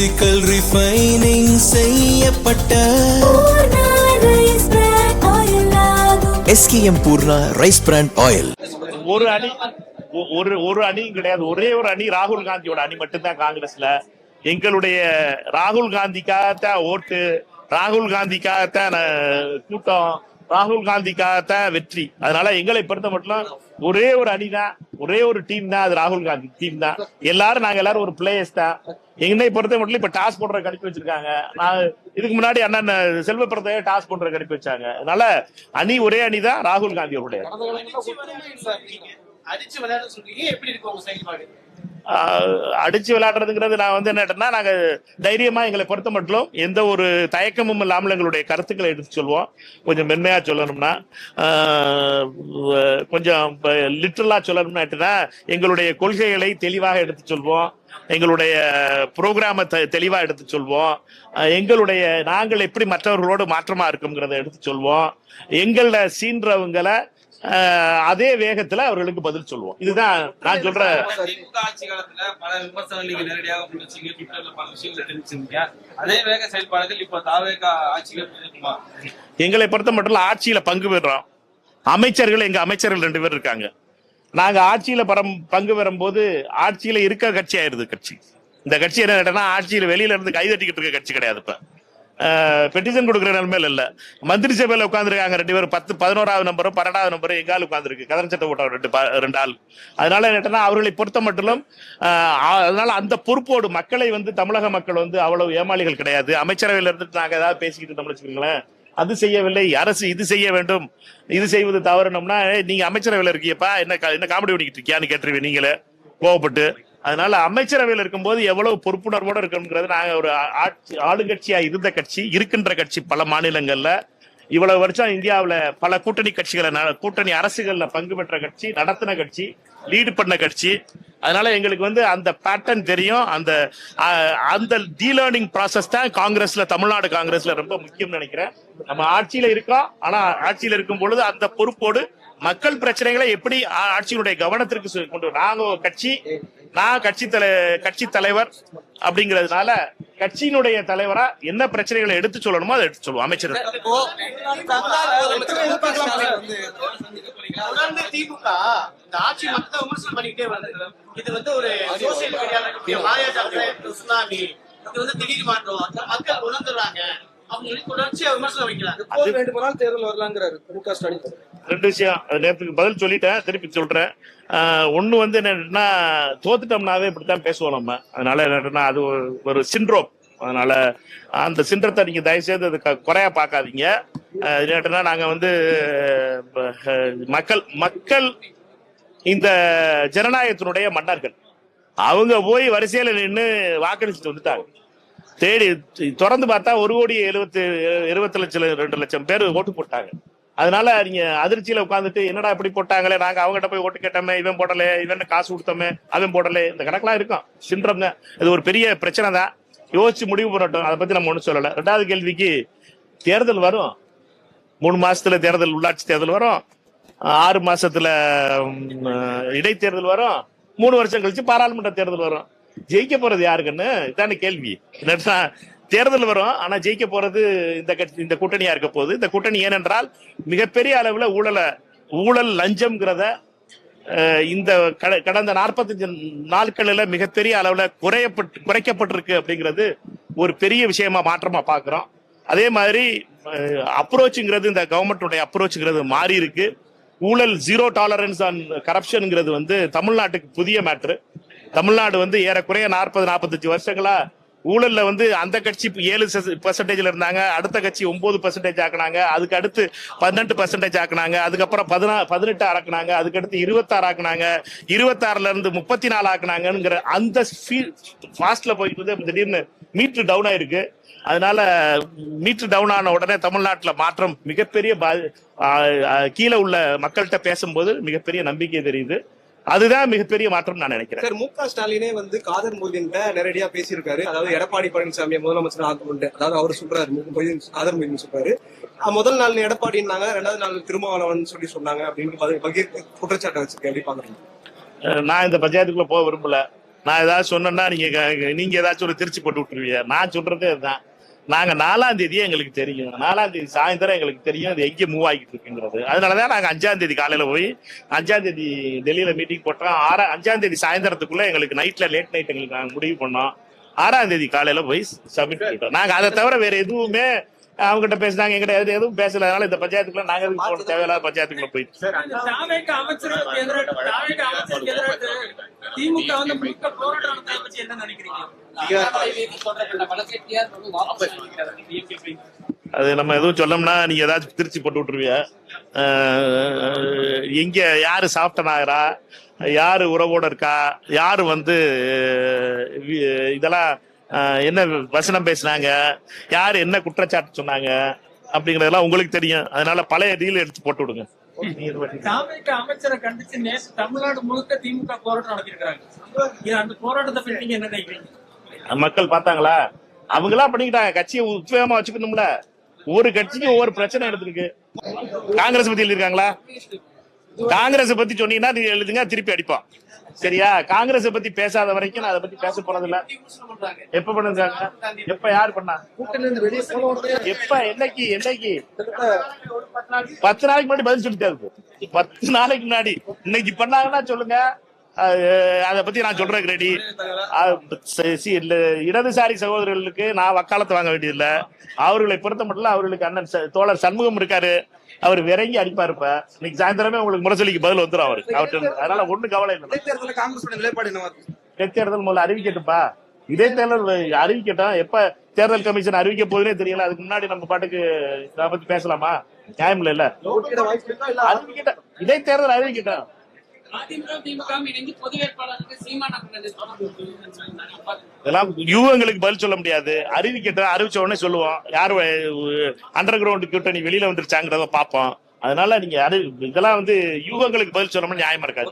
Physical refining செய்யப்பட்ட SKM Poorna rice brand oil. ஒரு அணி ஒரு அணி கிடையாது, ஒரே ஒரு அணி ராகுல் காந்தியோட அணி மட்டும்தான் காங்கிரஸ்ல. எங்களுடைய ராகுல் காந்திக்காகத்தான் ஓட்டு, ராகுல் காந்திக்காகத்தான் கூட்டம், ராகுல் காந்திக்காகத்தான் வெற்றி. அதனால எங்களை பொறுத்த மட்டும் ஒரே ஒரு அணி தான், ஒரே ஒரு டீம் தான், அது ராகுல் காந்தி டீம் தான். நாங்க எல்லாரும் ஒரு பிளேயர்ஸ் தான். என்னை பொறுத்த மட்டும் இப்ப டாஸ் போடுற கணிப்பு வச்சிருக்காங்க. நான் இதுக்கு முன்னாடி அண்ணன் செல்வ பிரதே டாஸ் போடுற கணிப்பு வச்சாங்க. அதனால அணி ஒரே அணி தான், ராகுல் காந்தியோடைய. அடிச்சு விளையாட சொல்றீங்க, எப்படி இருக்கு உங்க செயல்பாடு? அடிச்சு விளையாடுறதுங்கிறது நான் என்னன்னா, நாங்க தைரியமா எங்களை பொறுத்த மட்டும் எந்த ஒரு தயக்கமும் இல்லாமல் எங்களுடைய கருத்துக்களை எடுத்து சொல்வோம். கொஞ்சம் மென்மையா சொல்லணும்னா, கொஞ்சம் லிட்டரலா சொல்லணும்னா எங்களுடைய கொள்கைகளை தெளிவாக எடுத்து சொல்வோம், எங்களுடைய புரோகிராம தெளிவா எடுத்து சொல்வோம், எங்களுடைய நாங்கள் எப்படி மற்றவர்களோடு மாற்றமா இருக்குங்கிறத எடுத்து சொல்வோம், எங்கள சீன்றவங்களை அதே வேகத்துல அவர்களுக்கு பதில் சொல்லுவோம். இதுதான் நான் சொல்றேன். ஆட்சி காலத்துல பல விமர்சனங்கள் நீங்க நேரடியாக முன்னெச்சீங்க, ட்விட்டர்ல பல விஷயங்களை தெரிவிச்சிருக்கீங்க. அதே வேக செயல்பாடுகள் இப்ப தாவேகா ஆட்சிகள் இருக்குமா? எங்களை பொறுத்த மட்டும் ஆட்சியில பங்கு பெறுறோம். அமைச்சர்கள், எங்க அமைச்சர்கள் 2 பேர் இருக்காங்க. நாங்க ஆட்சியில பங்கு பெறும்போது ஆட்சியில இருக்க கட்சி ஆயிருது கட்சி. இந்த கட்சி என்ன கேட்டா, ஆட்சியில வெளியில இருந்து கைதட்டிக்கிட்டு இருக்க கட்சி கிடையாது. இப்ப பெட்டிஷன் கொடுக்குற நிலைமையில இல்ல. மந்திரி சபையில உட்காந்துருக்காங்க 2 பேரும், 10, 11வது நம்பரும் 12வது நம்பரும் எங்கால் உட்காந்துருக்கு, கதர் சட்டை போட்ட 2 ஆள். அதனால என்னன்னா, அவர்களை பொறுத்த மட்டும் அதனால அந்த பொறுப்போடு மக்களை தமிழக மக்கள் அவ்வளவு ஏமாளிகள் கிடையாது. அமைச்சரவையில இருந்துட்டு நாங்க ஏதாவது பேசிக்கிட்டு இருந்தோம்னு வச்சுக்கோங்களேன், அது செய்யவில்லை, அரசு இது செய்ய வேண்டும், இது செய்வது தவறுனோம்னா, நீங்க அமைச்சரவையில இருக்கீப்பா, என்ன காமெடி பண்ணிக்கிட்டு இருக்கியான்னு கேட்டுருவீங்க நீங்களே கோவப்பட்டு. அதனால அமைச்சரவையில் இருக்கும்போது எவ்வளவு பொறுப்புணர்வோட இருக்கணுங்கிறது, நாங்க ஒரு ஆளுங்கட்சியா இருந்த கட்சி, இருக்கின்ற கட்சி, பல மாநிலங்கள்ல இவ்வளவு வருஷம் இந்தியாவில பல கூட்டணி கட்சிகளை, கூட்டணி அரசுகள்ல பங்கு பெற்ற கட்சி, நடத்தின கட்சி, லீடு பண்ண கட்சி. அதனால எங்களுக்கு அந்த பேட்டர்ன் தெரியும். அந்த டீலேர்னிங் ப்ராசஸ் தான் காங்கிரஸ்ல, தமிழ்நாடு காங்கிரஸ்ல ரொம்ப முக்கியம் நினைக்கிறேன். நம்ம ஆட்சியில இருக்கோம், ஆனா ஆட்சியில இருக்கும் பொழுது அந்த பொறுப்போடு மக்கள் பிரச்சனைகளை எப்படி ஆட்சியினுடைய கவனத்திற்கு கொண்டு, நாங்க கட்சி, நான் கட்சி தலைவர் அப்படிங்கிறதுனால கட்சியினுடைய தலைவரா என்ன பிரச்சனைகளை எடுத்து சொல்லணுமோ அதை எடுத்து சொல்லுவோம். அமைச்சர் திமுக இந்த ஆட்சி மக்களை விமர்சனம் பண்ணிக்கிட்டே வருது. இது ஒரு சோசியல் மீடியால மாயாஜால சுனாமி, இது திடீர் மாற்றம், மக்கள் உணர்ந்துறாங்க அப்படின்னு தொடர்ச்சியா விமர்சனம் வைக்கிறாங்க. 2 நாள் தேர்தல் வரலாங்கிறாரு முக ஸ்டாலின். 2 விஷயம் நேரத்துக்கு பதில் சொல்லிட்டேன், திருப்பி சொல்றேன். ஒண்ணு என்னன்னா, தோத்துட்டோம்னாவே இப்படித்தான் பேசுவோம் நம்ம. அதனால என்னன்னா, அது ஒரு சிண்ட்ரோம். அதனால அந்த சிண்ட்ரத்தை நீங்க தயவுசெய்து அது குறையா பார்க்காதீங்க. என்னன்னா, நாங்க மக்கள் இந்த ஜனநாயகத்தினுடைய மன்னர்கள், அவங்க போய் வரிசையில நின்று வாக்களிச்சுட்டு வந்துட்டாங்க. தேடி திறந்து பார்த்தா 1,70,2 பேர் ஓட்டு போட்டாங்க. அதனால நீங்க அதிர்ச்சியில உட்காந்துட்டு என்னடா இப்படி போட்டாங்களே, நாங்க அவங்ககிட்ட போய் ஓட்டு கேட்டோமே, இவன் போடல, இவன் காசு கொடுத்தோமே, அவன் போடல, இந்த கணக்கெல்லாம் இருக்கும். சிண்ட்ரம் தான், இது ஒரு பெரிய பிரச்சனை தான். யோசிச்சு முடிவு பண்ணட்டும், அதை பத்தி நம்ம ஒண்ணும் சொல்லல. 2வது கேள்விக்கு, தேர்தல் வரும், 3 மாசத்துல தேர்தல், உள்ளாட்சி தேர்தல் வரும், 6 மாசத்துல இடைத்தேர்தல் வரும், 3 வருஷம் கழிச்சு பாராளுமன்ற தேர்தல் வரும். ஜெயிக்க போறது யாருக்குன்னு இதான கேள்வி. தேர்தல் வரும், ஆனா ஜெயிக்க போறது இந்த கூட்டணியா இருக்க போகுது. இந்த கூட்டணி ஏனென்றால் மிகப்பெரிய அளவுல ஊழல் லஞ்சம்ங்கிறத இந்த கடந்த 45 நாட்களில் மிகப்பெரிய அளவுல குறைக்கப்பட்டிருக்கு அப்படிங்கிறது ஒரு பெரிய விஷயமா, மாற்றமா பாக்குறோம். அதே மாதிரி அப்ரோச்சுங்கிறது, இந்த கவர்மெண்ட் அப்ரோச்சுங்கிறது மாறி இருக்கு. ஊழல், 0 டாலரன்ஸ் ஆன் கரப்ஷன்ங்கிறது தமிழ்நாட்டுக்கு புதிய மேட்ரு. தமிழ்நாடு ஏறக்குறைய 40-45 வருஷங்களா ஊழல்ல அந்த கட்சி 7% இருந்தாங்க, அடுத்த கட்சி 9% ஆக்குனாங்க, அதுக்கு அடுத்து 18% ஆக்குனாங்க, அதுக்கப்புறம் 18 ஆக்குனாங்க, அதுக்கு அடுத்து 26 ஆக்குனாங்க, 26ல இருந்து 34 ஆக்குனாங்கிற அந்த ஃபாஸ்ட்ல போயிட்டு திடீர்னு மீட்டர் டவுன் ஆயிருக்கு. அதனால மீட்டர் டவுன் ஆன உடனே தமிழ்நாட்டுல மாற்றம் மிகப்பெரிய கீழே உள்ள மக்கள்கிட்ட பேசும்போது மிகப்பெரிய நம்பிக்கை தெரியுது. அதுதான் மிகப்பெரிய மாற்றம் நான் நினைக்கிறேன். சார், முக ஸ்டாலினே காதர் மொய்தீன் நேரடியா பேசியிருக்காரு. அதாவது எடப்பாடி பழனிசாமி முதலமைச்சர் ஆகணும், அதாவது அவர் சொல்றாரு, காதர் மொய்தீன் சொல்றாரு, முதல் நாள் எடப்பாடினாங்க, 2வது நாள் திருமாவளவன் சொன்னாங்க அப்படின்னு குற்றச்சாட்டை வச்சிருக்கேன். எப்படி பாக்குறீங்க? நான் இந்த பஞ்சாயத்துக்குள்ள போக விரும்பல. நான் ஏதாவது சொன்னேன்னா நீங்க ஏதாச்சும் ஒரு திருச்சி போட்டு விட்டுருவீங்க. நான் சொல்றதே அதுதான். நாங்க 4ஆம் தேதியே எங்களுக்கு தெரியும். 4ஆம் தேதி சாயந்தரம் எங்களுக்கு தெரியும் அது எங்க மூவ் ஆகிட்டு இருக்குங்கிறது. அதனாலதான் நாங்க 5ஆம் தேதி காலையில போய் 5ஆம் தேதி டெல்லியில மீட்டிங் போட்டோம். 5ஆம் தேதி சாயந்தரத்துக்குள்ள எங்களுக்கு லேட் நைட் எங்களுக்கு நாங்க முடிவு பண்ணோம். 6ஆம் தேதி காலையில போய் சப்மிட் பண்ணிட்டோம். நாங்க அதை தவிர வேற எதுவுமே அவங்ககிட்ட பேசினாங்க, எங்கிட்ட எதுவும் பேசல. அதனால இந்த பஞ்சாயத்துக்குள்ள நாங்க போன தேவையில்லாத பஞ்சாயத்துக்குள்ள போயிட்டு திமுக வந்து முழுக்க போராட்டத்தை பத்தி என்ன நினைக்கிறீங்க? அது நம்ம எதுவும் சொல்லோம்னா நீங்க ஏதாச்சும் திருச்சி போட்டு விட்டுருவீங்க. எங்க யாரு சாப்பிட்டனாகிறா, யாரு உறவோட இருக்கா, யாரு வந்து இதெல்லாம் என்ன வசனம் பேசினாங்க, யாரு என்ன குற்றச்சாட்டு சொன்னாங்க அப்படிங்கறதெல்லாம் உங்களுக்கு தெரியும். அதனால பழைய டீல் எடுத்து போட்டு விடுங்க. அமைச்சரை கண்டிச்சு நேற்று தமிழ்நாடு முழுக்க திமுக போராட்டம் நடத்திருக்காங்க. அந்த போராட்டத்தை பத்தி நீங்க என்ன நினைக்கிறீங்க? மக்கள் பார்த்தாங்களா? அவங்களா பண்ணிக்கிட்டாங்க. கட்சியை உத்வேகமா வச்சுக்கணும்ல. ஒவ்வொரு கட்சிக்கும் ஒவ்வொரு பிரச்சனை எடுத்திருக்கு. காங்கிரஸ் பத்தி எழுதிருக்காங்களா? காங்கிரஸ் பத்தி சொன்னீங்கன்னா நீங்க எழுதுங்க, திருப்பி அடிப்பான். சரியா? காங்கிரஸ் பத்தி பேசாத வரைக்கும் நான் அதை பத்தி பேச போறது இல்ல. எப்ப பண்ணுங்க? எப்ப யாரு பண்ணா? எப்ப? என்னைக்கு? 10 நாளைக்கு முன்னாடி பதில் சொல்லிட்டாரு. 10 நாளைக்கு முன்னாடி. இன்னைக்கு பண்ணாங்கன்னா சொல்லுங்க, அத பத்தி நான் சொல்றேன் ரெடி. இடதுசாரி சகோதரர்களுக்கு நான் வக்காலத்து வாங்க வேண்டியதில்ல. அவர்களை பொறுத்த மட்டும் அவர்களுக்கு அண்ணன் தோழர் சண்முகம் இருக்காரு, அவர் விரங்கி அடிப்பாரு. இப்ப இன்னைக்கு சாயந்தரமே உங்களுக்கு முரசொலிக்கு பதில் வந்துடும் அவருக்கு. அதனால ஒண்ணு கவலை இல்லை. இடைத்தேர்தல் முதல்ல அறிவிக்கட்டும்பா. இடைத்தேர்தல் அறிவிக்கட்டும். எப்ப தேர்தல் கமிஷன் அறிவிக்க போதுன்னே தெரியல. அதுக்கு முன்னாடி நம்ம பாட்டுக்கு இதை பத்தி பேசலாமா? நியாயம் இல்ல. அறிவிக்கட்டும், இடைத்தேர்தல் அறிவிக்கட்டும். இதெல்லாம் யூகங்களுக்கு பதில் சொல்ல முடியாது. அறிவிக்கட்டும், அறிவிச்ச உடனே சொல்லுவோம். யாரு அண்டர் கிரவுண்ட் கூட்டணி வெளியில வந்துருச்சாங்கிறத பாப்போம். அதனால நீங்க இதெல்லாம் வந்து யூகங்களுக்கு பதில் சொல்லணும்னு நியாயமா இருக்காது.